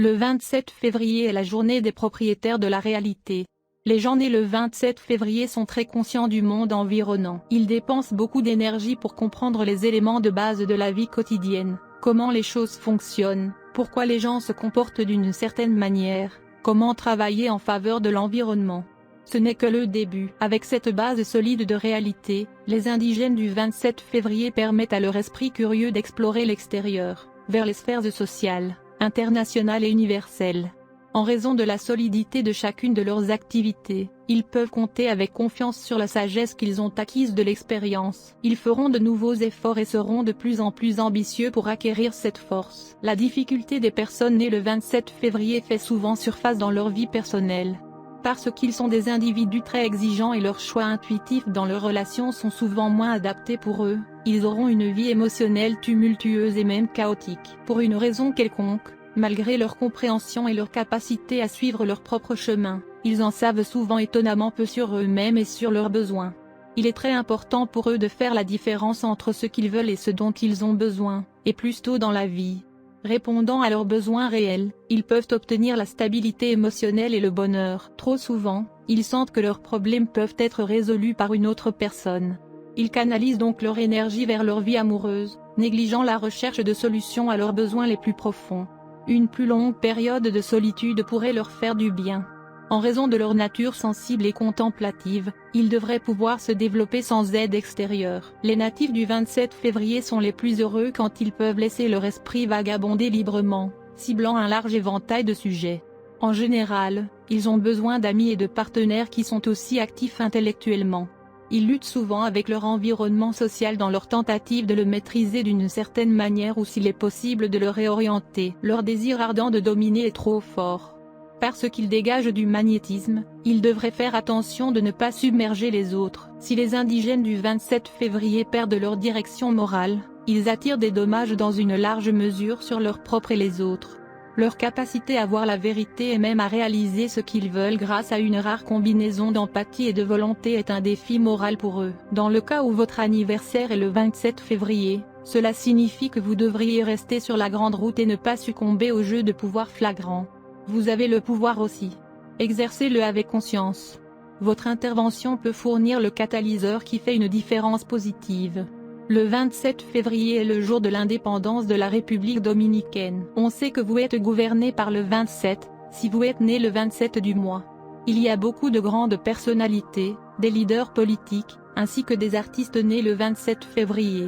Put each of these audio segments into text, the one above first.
Le 27 février est la journée des propriétaires de la réalité. Les gens nés le 27 février sont très conscients du monde environnant. Ils dépensent beaucoup d'énergie pour comprendre les éléments de base de la vie quotidienne, comment les choses fonctionnent, pourquoi les gens se comportent d'une certaine manière, comment travailler en faveur de l'environnement. Ce n'est que le début. Avec cette base solide de réalité, les indigènes du 27 février permettent à leur esprit curieux d'explorer l'extérieur, vers les sphères sociales, internationales et universelles. En raison de la solidité de chacune de leurs activités, ils peuvent compter avec confiance sur la sagesse qu'ils ont acquise de l'expérience. Ils feront de nouveaux efforts et seront de plus en plus ambitieux pour acquérir cette force. La difficulté des personnes nées le 27 février fait souvent surface dans leur vie personnelle. Parce qu'ils sont des individus très exigeants et leurs choix intuitifs dans leurs relations sont souvent moins adaptés pour eux, ils auront une vie émotionnelle tumultueuse et même chaotique. Pour une raison quelconque, malgré leur compréhension et leur capacité à suivre leur propre chemin, ils en savent souvent étonnamment peu sur eux-mêmes et sur leurs besoins. Il est très important pour eux de faire la différence entre ce qu'ils veulent et ce dont ils ont besoin, et plus tôt dans la vie. Répondant à leurs besoins réels, ils peuvent obtenir la stabilité émotionnelle et le bonheur. Trop souvent, ils sentent que leurs problèmes peuvent être résolus par une autre personne. Ils canalisent donc leur énergie vers leur vie amoureuse, négligeant la recherche de solutions à leurs besoins les plus profonds. Une plus longue période de solitude pourrait leur faire du bien. En raison de leur nature sensible et contemplative, ils devraient pouvoir se développer sans aide extérieure. Les natifs du 27 février sont les plus heureux quand ils peuvent laisser leur esprit vagabonder librement, ciblant un large éventail de sujets. En général, ils ont besoin d'amis et de partenaires qui sont aussi actifs intellectuellement. Ils luttent souvent avec leur environnement social dans leur tentative de le maîtriser d'une certaine manière ou s'il est possible de le réorienter. Leur désir ardent de dominer est trop fort. Parce qu'ils dégagent du magnétisme, ils devraient faire attention de ne pas submerger les autres. Si les indigènes du 27 février perdent leur direction morale, ils attirent des dommages dans une large mesure sur leur propre et les autres. Leur capacité à voir la vérité et même à réaliser ce qu'ils veulent grâce à une rare combinaison d'empathie et de volonté est un défi moral pour eux. Dans le cas où votre anniversaire est le 27 février, cela signifie que vous devriez rester sur la grande route et ne pas succomber au jeu de pouvoir flagrant. Vous avez le pouvoir aussi. Exercez-le avec conscience. Votre intervention peut fournir le catalyseur qui fait une différence positive. Le 27 février est le jour de l'indépendance de la République dominicaine. On sait que vous êtes gouverné par le 27, si vous êtes né le 27 du mois. Il y a beaucoup de grandes personnalités, des leaders politiques, ainsi que des artistes nés le 27 février.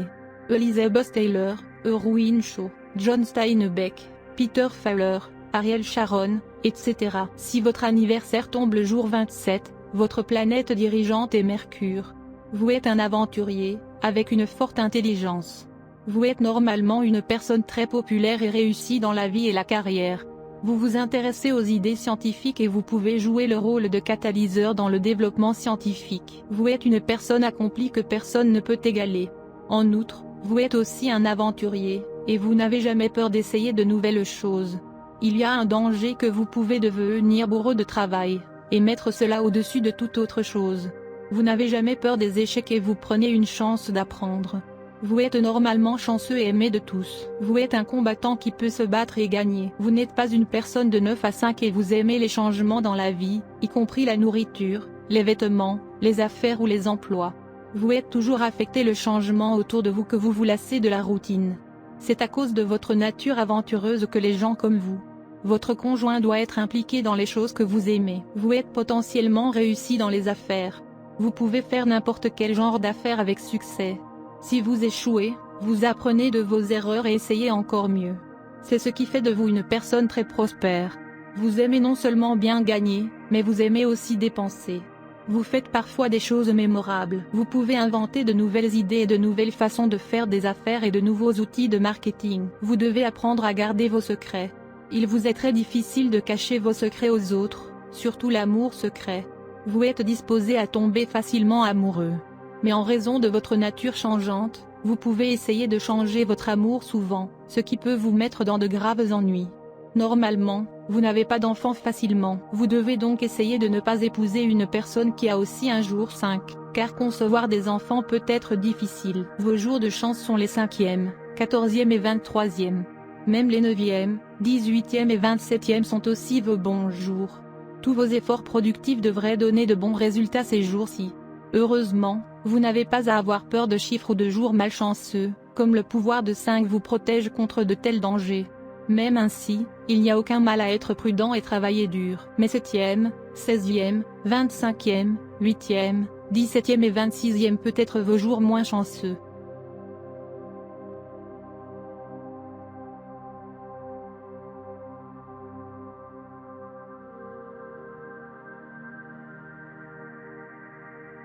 Elizabeth Taylor, Erwin Shaw, John Steinbeck, Peter Fowler, Ariel Sharon, etc. Si votre anniversaire tombe le jour 27, votre planète dirigeante est Mercure. Vous êtes un aventurier, avec une forte intelligence. Vous êtes normalement une personne très populaire et réussie dans la vie et la carrière. Vous vous intéressez aux idées scientifiques et vous pouvez jouer le rôle de catalyseur dans le développement scientifique. Vous êtes une personne accomplie que personne ne peut égaler. En outre, vous êtes aussi un aventurier, et vous n'avez jamais peur d'essayer de nouvelles choses. Il y a un danger que vous pouvez devenir bourreau de travail, et mettre cela au-dessus de toute autre chose. Vous n'avez jamais peur des échecs et vous prenez une chance d'apprendre. Vous êtes normalement chanceux et aimé de tous. Vous êtes un combattant qui peut se battre et gagner. Vous n'êtes pas une personne de 9 à 5 et vous aimez les changements dans la vie, y compris la nourriture, les vêtements, les affaires ou les emplois. Vous êtes toujours affecté le changement autour de vous que vous vous lassez de la routine. C'est à cause de votre nature aventureuse que les gens comme vous, votre conjoint doit être impliqué dans les choses que vous aimez. Vous êtes potentiellement réussi dans les affaires. Vous pouvez faire n'importe quel genre d'affaires avec succès. Si vous échouez, vous apprenez de vos erreurs et essayez encore mieux. C'est ce qui fait de vous une personne très prospère. Vous aimez non seulement bien gagner, mais vous aimez aussi dépenser. Vous faites parfois des choses mémorables. Vous pouvez inventer de nouvelles idées et de nouvelles façons de faire des affaires et de nouveaux outils de marketing. Vous devez apprendre à garder vos secrets. Il vous est très difficile de cacher vos secrets aux autres, surtout l'amour secret. Vous êtes disposé à tomber facilement amoureux. Mais en raison de votre nature changeante, vous pouvez essayer de changer votre amour souvent, ce qui peut vous mettre dans de graves ennuis. Normalement, vous n'avez pas d'enfant facilement. Vous devez donc essayer de ne pas épouser une personne qui a aussi un jour 5, car concevoir des enfants peut être difficile. Vos jours de chance sont les 5e, 14e et 23e. Même les 9e, 18e et 27e sont aussi vos bons jours. Tous vos efforts productifs devraient donner de bons résultats ces jours-ci. Heureusement, vous n'avez pas à avoir peur de chiffres ou de jours malchanceux, comme le pouvoir de 5 vous protège contre de tels dangers. Même ainsi, il n'y a aucun mal à être prudent et travailler dur. Mais 7e, 16e, 25e, 8e, 17e et 26e peut être vos jours moins chanceux.